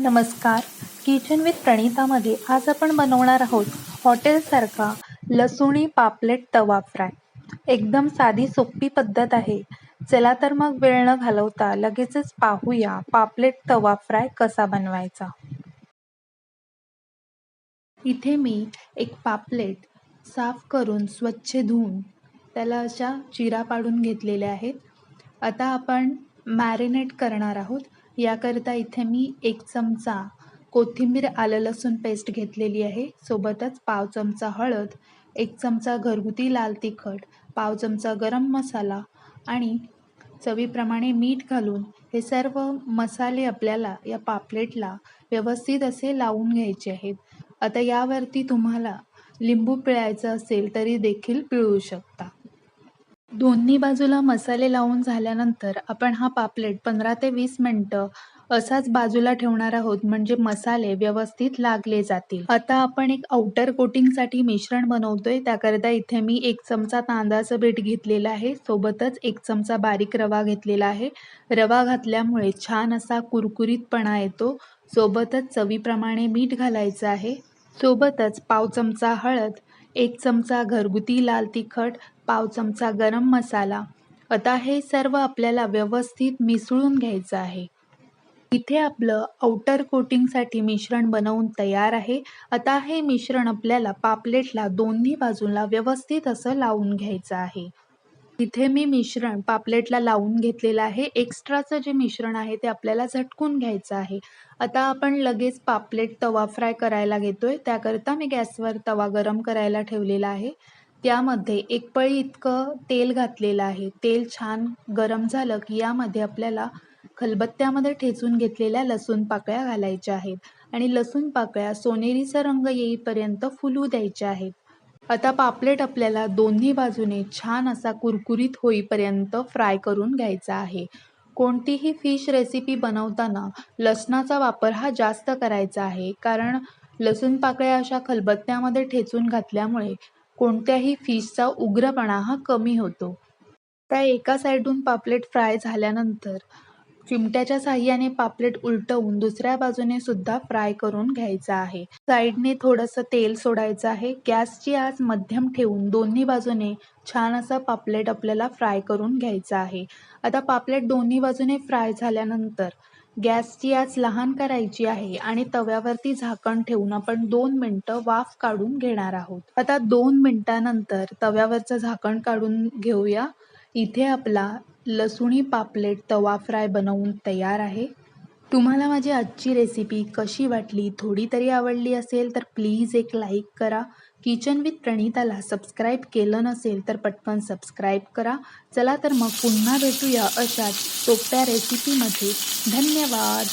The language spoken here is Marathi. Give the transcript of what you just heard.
नमस्कार. किचन विथ प्रणीतामध्ये आज आपण बनवणार आहोत हॉटेलसारखा लसूणी पापलेट तवा फ्राय. एकदम साधी सोपी पद्धत आहे. चला तर मग वेळ न घालवता लगेचच पाहूया पापलेट तवा फ्राय कसा बनवायचा. इथे मी एक पापलेट साफ करून स्वच्छ धुवून त्याला अशा चिरा पाडून घेतलेल्या आहेत. आता आपण मॅरिनेट करणार आहोत. याकरिता इथे मी 1 चमचा कोथिंबीर आलं लसूण पेस्ट घेतलेली आहे. सोबतच पाव चमचा हळद, 1 चमचा घरगुती लाल तिखट, पाव चमचा गरम मसाला आणि चवीप्रमाणे मीठ घालून हे सर्व मसाले आपल्याला या पापलेटला व्यवस्थित असे लावून घ्यायचे आहेत. आता यावरती तुम्हाला लिंबू पिळायचं असेल तरी देखील पिळू शकता. दोन्ही बाजूला मसाले लावून झाल्यानंतर आपण हा पापलेट 15 ते 20 मिनिटं असाच बाजूला ठेवणार आहोत, म्हणजे मसाले व्यवस्थित लागले जातील. आता आपण एक आउटर कोटिंगसाठी मिश्रण बनवतोय. त्याकरिता इथे मी 1 चमचा तांदळाचं पीठ घेतलेलं आहे. सोबतच 1 चमचा बारीक रवा घेतलेला आहे. रवा घातल्यामुळे छान असा कुरकुरीतपणा येतो. सोबतच चवीप्रमाणे मीठ घालायचं आहे. सोबतच पाव चमचा हळद, 1 चमचा घरगुती लाल तिखट, पाव चमचा गरम मसाला. आता हे सर्व आपल्याला व्यवस्थित मिसळून घ्यायचं आहे. इथे आपलं आउटर कोटिंगसाठी मिश्रण बनवून तयार आहे. आता हे मिश्रण आपल्याला पापलेटला दोन्ही बाजूला व्यवस्थित असं लावून घ्यायचं आहे. इथे मी मिश्रण पापलेटला लावून घेतलेलं आहे. एक्स्ट्राचं जे मिश्रण आहे ते आपल्याला झटकून घ्यायचं आहे. आता आपण लगेच पापलेट तवा फ्राय करायला घेतोय. त्याकरिता मी गॅसवर तवा गरम करायला ठेवलेला आहे. त्यामध्ये 1 पळी इतकं तेल घातलेलं आहे. तेल छान गरम झालं की यामध्ये आपल्याला खलबत्त्यामध्ये ठेचून घेतलेल्या लसूण पाकळ्या घालायच्या आहेत आणि लसूण पाकळ्या सोनेरीचा रंग येईपर्यंत फुलू द्यायच्या आहेत. आता पापलेट आपल्याला दोन्ही बाजूने छान असा कुरकुरीत होईपर्यंत फ्राय करून घ्यायचा आहे. कोणतीही फिश रेसिपी बनवताना लसणाचा वापर हा जास्त करायचा आहे, कारण लसूण पाकळ्या अशा खलबत्त्यामध्ये ठेचून घातल्यामुळे कोणत्याही फिशचा उग्रपणा हा कमी होतो. त्या एका साईडून पापलेट फ्राय झाल्यानंतर चिमट्याच्या साहाय्याने पापलेट उलटवून दुसऱ्या बाजूने सुद्धा फ्राय करून घ्यायचा आहे. साईडने थोडंसं तेल सोडायचं आहे. गॅसची आच मध्यम ठेवून दोन्ही बाजूने छान असा पापलेट आपल्याला फ्राय करून घ्यायचा आहे. आता पापलेट दोन्ही बाजूने फ्राय झाल्यानंतर गॅसची आच लहान करायची आहे आणि तव्यावरती झाकण ठेवून आपण 2 मिनिटं वाफ काढून घेणार आहोत. आता 2 मिनिटानंतर तव्यावरचं झाकण काढून घेऊया. इथे आपला लसूणी पापलेट तवा फ्राय बनवून तयार आहे. तुम्हाला माझी आजची रेसिपी कशी वाटली, थोडी तरी आवडली असेल तर प्लीज एक लाईक करा. किचन विथ प्रणीताला सबस्क्राईब केलं नसेल तर पटकन सबस्क्राईब करा. चला तर मग पुन्हा भेटूया अशाच सोप्या रेसिपीमध्ये. धन्यवाद.